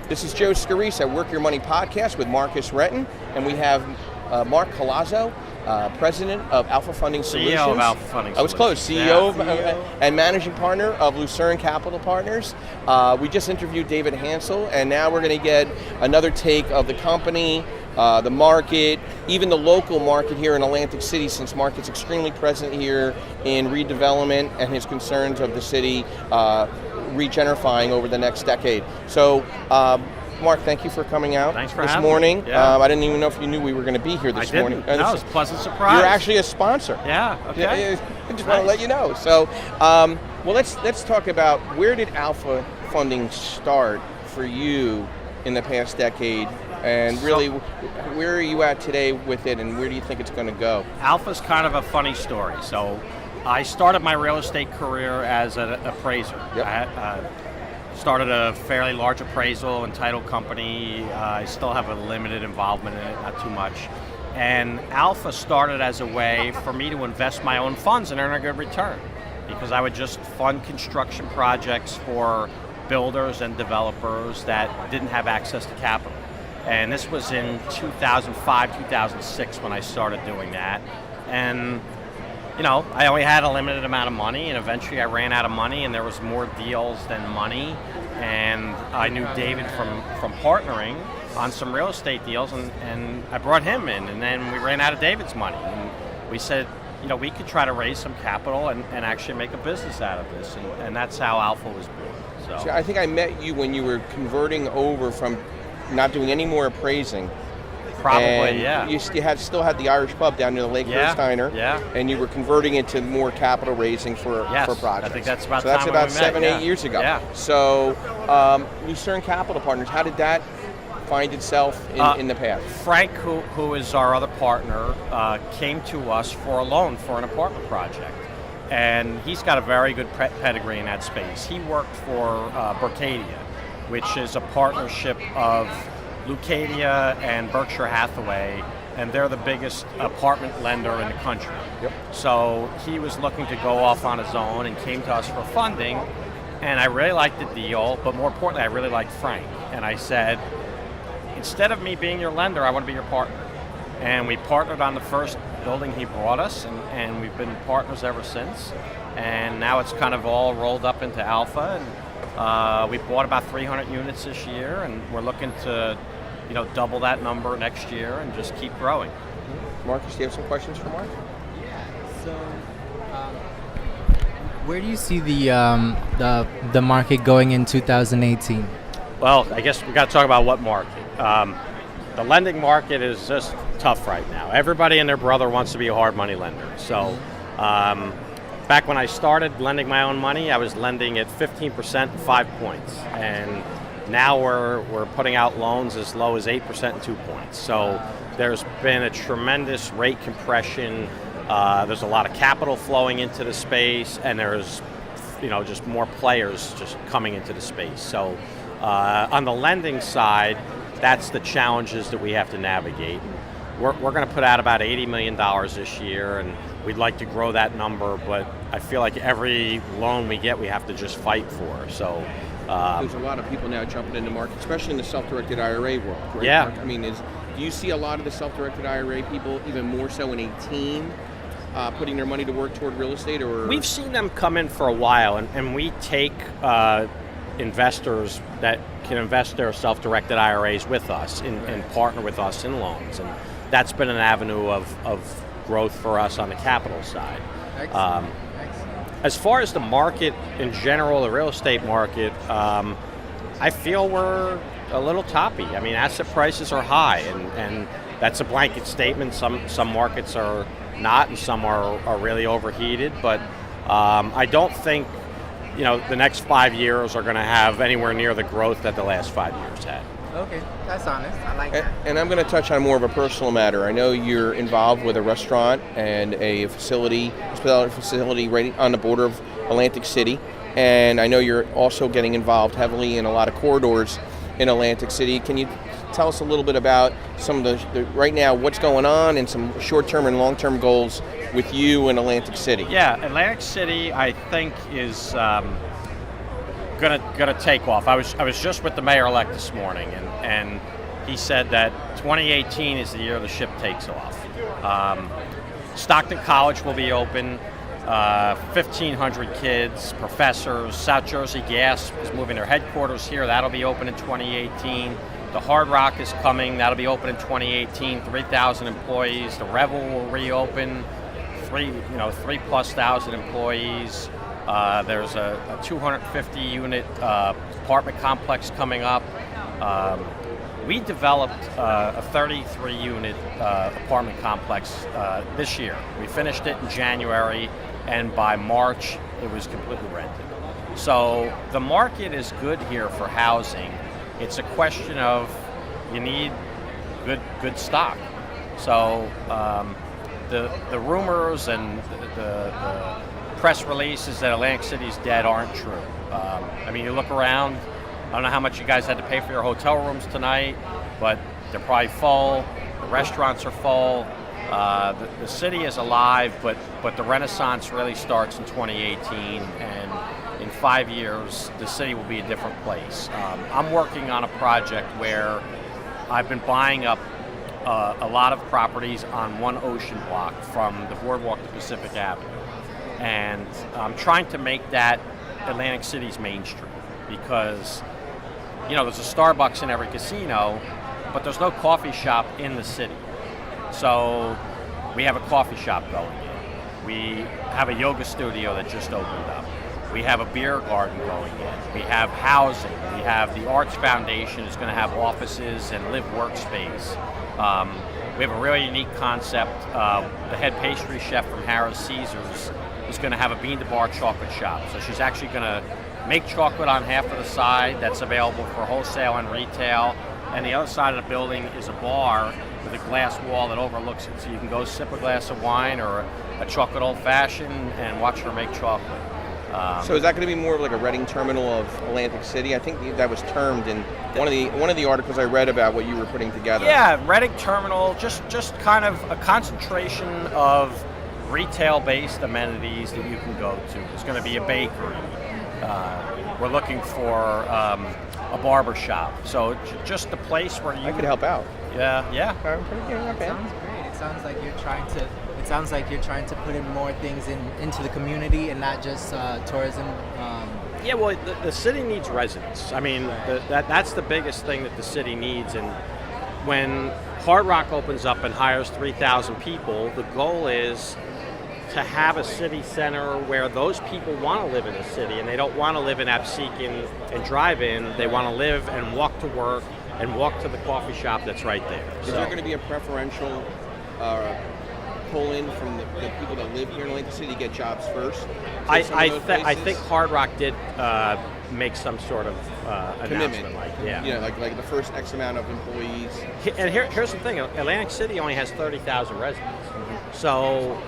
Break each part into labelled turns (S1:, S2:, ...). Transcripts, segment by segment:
S1: This is Joe Scarice at Work Your Money Podcast with Marcus Renton, and we have Mark Callazzo, President of Alpha Funding Solutions.
S2: CEO of Alpha Funding Solutions.
S1: I was close. CEO and Managing Partner of Lucerne Capital Partners. We just interviewed David Hansel, and now we're going to get another take of the company, the market, even the local market here in Atlantic City, since Mark is extremely present here in redevelopment and his concerns of the city regenerifying over the next decade. So, Mark, thank you for coming out this morning.
S2: Yeah.
S1: I didn't even know if you knew we were going to be here this morning.
S2: No, it was a pleasant surprise.
S1: You're actually a sponsor.
S2: Yeah, okay.
S1: I just want to let you know. So, well, let's talk about where did Alpha Funding start for you in the past decade, and really, where are you at today with it, and where do you think it's going to go?
S2: Alpha's kind of a funny story. So, I started my real estate career as an appraiser.
S1: Yep.
S2: I started a fairly large appraisal and title company. I still have a limited involvement in it, not too much. And Alpha started as a way for me to invest my own funds and earn a good return, because I would just fund construction projects for builders and developers that didn't have access to capital. And this was in 2005, 2006 when I started doing that. And you know, I only had a limited amount of money, and eventually I ran out of money, and there was more deals than money. And I knew David from partnering on some real estate deals, and I brought him in, and then we ran out of David's money. And we said, you know, we could try to raise some capital and actually make a business out of this, and that's how Alpha was born.
S1: So I think I met you when you were converting over from not doing any more appraising.
S2: Probably, yeah.
S1: You still had the Irish pub down near the Lake Diner, and you were converting it to more capital raising for projects.
S2: I think that's about
S1: that's about 7-8 years ago.
S2: Yeah.
S1: So, Lucerne Capital Partners, how did that find itself in the past?
S2: Frank, who is our other partner, came to us for a loan for an apartment project, and he's got a very good pedigree in that space. He worked for Berkadia, which is a partnership of Lucadia and Berkshire Hathaway, and they're the biggest apartment lender in the country.
S1: Yep.
S2: So he was looking to go off on his own and came to us for funding, and I really liked the deal, but more importantly, I really liked Frank. And I said, instead of me being your lender, I want to be your partner. And we partnered on the first building he brought us, and we've been partners ever since. And now it's kind of all rolled up into Alpha, and we bought about 300 units this year, and we're looking to double that number next year and just keep growing.
S1: Marcus, do you have some questions for Mark?
S3: Yeah. So, where do you see the market going in 2018?
S2: Well, I guess we got to talk about what market. The lending market is just tough right now. Everybody and their brother wants to be a hard money lender. So, back when I started lending my own money, I was lending at 15% and 5 points, and now we're putting out loans as low as 8% and 2 points. So there's been a tremendous rate compression. There's a lot of capital flowing into the space, and there's just more players just coming into the space. So on the lending side, that's the challenges that we have to navigate. We're going to put out about $80 million this year, and we'd like to grow that number, but I feel like every loan we get, we have to just fight for. So
S1: there's a lot of people now jumping in the market, especially in the self-directed IRA world, right,
S2: yeah.
S1: Mark? I mean, do you see a lot of the self-directed IRA people, even more so in 2018, putting their money to work toward real estate? Or
S2: we've seen them come in for a while, and we take investors that can invest their self-directed IRAs with us and partner with us in loans, and that's been an avenue of growth for us on the capital side.
S3: Excellent.
S2: As far as the market in general, the real estate market, I feel we're a little toppy. I mean, asset prices are high, and that's a blanket statement. Some markets are not, and some are really overheated. But I don't think the next 5 years are going to have anywhere near the growth that the last 5 years had.
S3: Okay, that's honest. I like that.
S1: And I'm going to touch on more of a personal matter. I know you're involved with a restaurant and a facility right on the border of Atlantic City, and I know you're also getting involved heavily in a lot of corridors in Atlantic City. Can you tell us a little bit about some of the right now, what's going on, and some short-term and long-term goals with you in Atlantic City?
S2: Yeah, Atlantic City, I think, is gonna take off. I was just with the mayor-elect this morning, and he said that 2018 is the year the ship takes off. Stockton College will be open. 1,500 kids, professors. South Jersey Gas is moving their headquarters here. That'll be open in 2018. The Hard Rock is coming. That'll be open in 2018. 3,000 employees. The Revel will reopen. 3,000+ employees. There's a 250-unit apartment complex coming up. We developed a 33-unit apartment complex this year. We finished it in January, and by March, it was completely rented. So the market is good here for housing. It's a question of you need good stock. So the rumors and the press releases that Atlantic City's dead aren't true. I mean, you look around. I don't know how much you guys had to pay for your hotel rooms tonight, but they're probably full. The restaurants are full. The city is alive, but the renaissance really starts in 2018, and in 5 years, the city will be a different place. I'm working on a project where I've been buying up a lot of properties on one ocean block from the boardwalk to Pacific Avenue, and I'm trying to make that Atlantic City's Main Street, because there's a Starbucks in every casino, but there's no coffee shop in the city. So we have a coffee shop going in. We have a yoga studio that just opened up. We have a beer garden going in. We have housing. We have the Arts Foundation is going to have offices and live workspace. We have a really unique concept. The head pastry chef from Harris Caesars is going to have a bean-to-bar chocolate shop. So she's actually going to make chocolate on half of the side that's available for wholesale and retail, and the other side of the building is a bar with a glass wall that overlooks it, so you can go sip a glass of wine or a chocolate old-fashioned and watch her make chocolate.
S1: So is that going to be more of like a Reading terminal of Atlantic City? I think that was termed in one of the articles I read about what you were putting together.
S2: Yeah, Reading terminal, just kind of a concentration of retail-based amenities that you can go to. There's going to be a bakery. We're looking for a barber shop, so just a place where you
S1: could help out.
S2: Yeah.
S3: Okay. Sounds great. It sounds like you're trying to put in more things into the community and not just tourism.
S2: Yeah, well, the city needs residents. I mean, that's the biggest thing that the city needs. And when Hard Rock opens up and hires 3,000 people, the goal is to have a city center where those people want to live in the city, and they don't want to live in Absecon and drive in. They want to live and walk to work and walk to the coffee shop that's right there.
S1: Is there going to be a preferential pull-in from the people that live here in Atlantic City to get jobs first?
S2: I think Hard Rock did make some sort of
S1: commitment,
S2: announcement,
S1: like the first X amount of employees.
S2: And here's the thing: Atlantic City only has 30,000 residents, so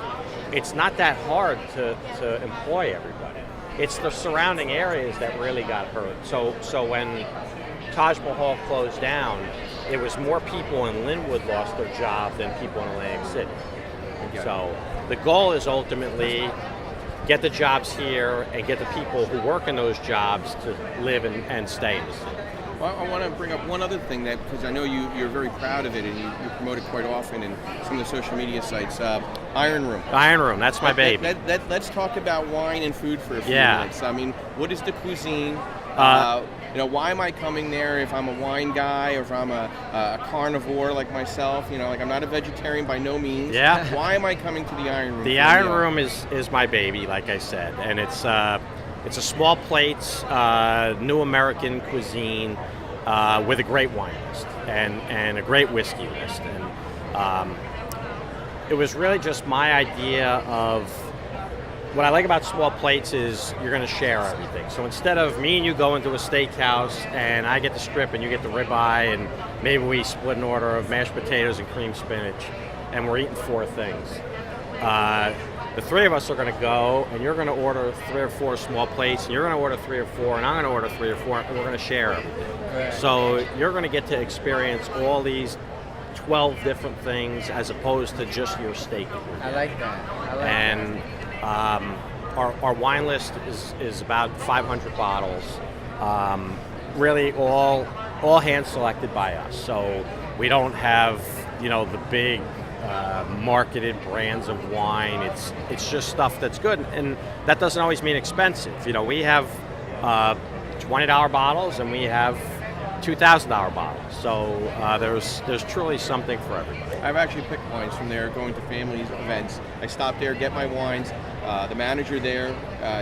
S2: it's not that hard to employ everybody. It's the surrounding areas that really got hurt. So when Taj Mahal closed down, it was more people in Linwood lost their job than people in Atlantic City. Okay. So the goal is ultimately get the jobs here and get the people who work in those jobs to live and stay in the city.
S1: Well, I want to bring up one other thing because I know you're very proud of it and you promote it quite often in some of the social media sites. Iron Room.
S2: Iron Room, that's my baby.
S1: Let's talk about wine and food for a few minutes. I mean, what is the cuisine? Why am I coming there if I'm a wine guy or if I'm a carnivore like myself? I'm not a vegetarian by no means.
S2: Yeah.
S1: Why am I coming to the Iron Room?
S2: The Iron Room is my baby, like I said, and it's a small plates, new American cuisine with a great wine list and a great whiskey list. And it was really just my idea of what I like about small plates is you're going to share everything. So instead of me and you go into a steakhouse and I get the strip and you get the ribeye and maybe we split an order of mashed potatoes and cream spinach and we're eating 4 things. The 3 of us are going to go and you're going to order 3 or 4 small plates and you're going to order 3 or 4 and I'm going to order 3 or 4 and we're going to share everything. Right. So you're going to get to experience all these 12 different things as opposed to just your steak.
S3: I like that.
S2: Our wine list is about 500 bottles. Really all hand selected by us. So we don't have, the big marketed brands of wine. It's just stuff that's good, and that doesn't always mean expensive. We have $20 bottles and we have $2,000 bottles. So there's truly something for everybody.
S1: I've actually picked wines from there, going to family events. I stop there, get my wines. The manager there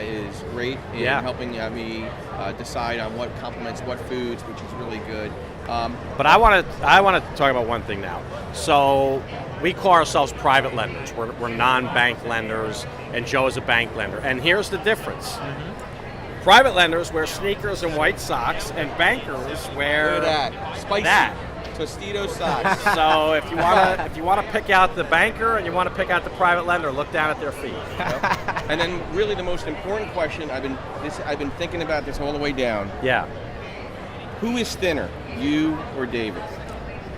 S1: is great in helping me decide on what complements what foods, which is really good.
S2: But I want to talk about one thing now. So we call ourselves private lenders. We're non-bank lenders, and Joe is a bank lender. And here's the difference. Mm-hmm. Private lenders wear sneakers and white socks, and bankers wear
S1: Look at that. Spicy. Tostito socks.
S2: So if you want to pick out the banker and you want to pick out the private lender, look down at their feet.
S1: And then really the most important question, I've been thinking about this all the way down.
S2: Yeah.
S1: Who is thinner, you or David?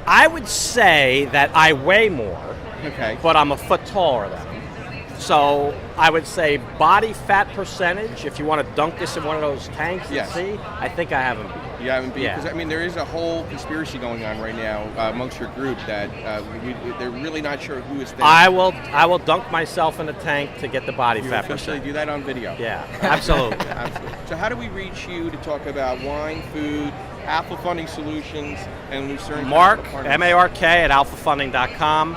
S2: I would say that I weigh more,
S1: okay,
S2: but I'm a foot taller than him. So I would say body fat percentage, if you want to dunk this in one of those tanks and see, I think I have him beat.
S1: You haven't beat? Because there is a whole conspiracy going on right now amongst your group that they're really not sure who is thinner.
S2: I will dunk myself in the tank to get the body fat percentage.
S1: You officially do that on video?
S2: Yeah, absolutely.
S1: Absolutely. So how do we reach you to talk about wine, food, Alpha Funding Solutions, and Lucerne?
S2: Mark, M-A-R-K, at alphafunding.com.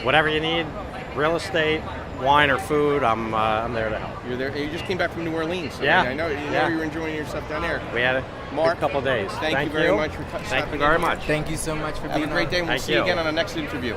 S2: Whatever you need, real estate, wine or food, I'm there to help.
S1: You're there. You just came back from New Orleans. So
S2: yeah.
S1: I know you were enjoying yourself down there.
S2: We had a
S1: Mark,
S2: couple of days.
S1: Thank you very much for
S2: Thank you very much.
S3: Thank you so much for being
S1: Have a great day, and we'll see you again on the next interview.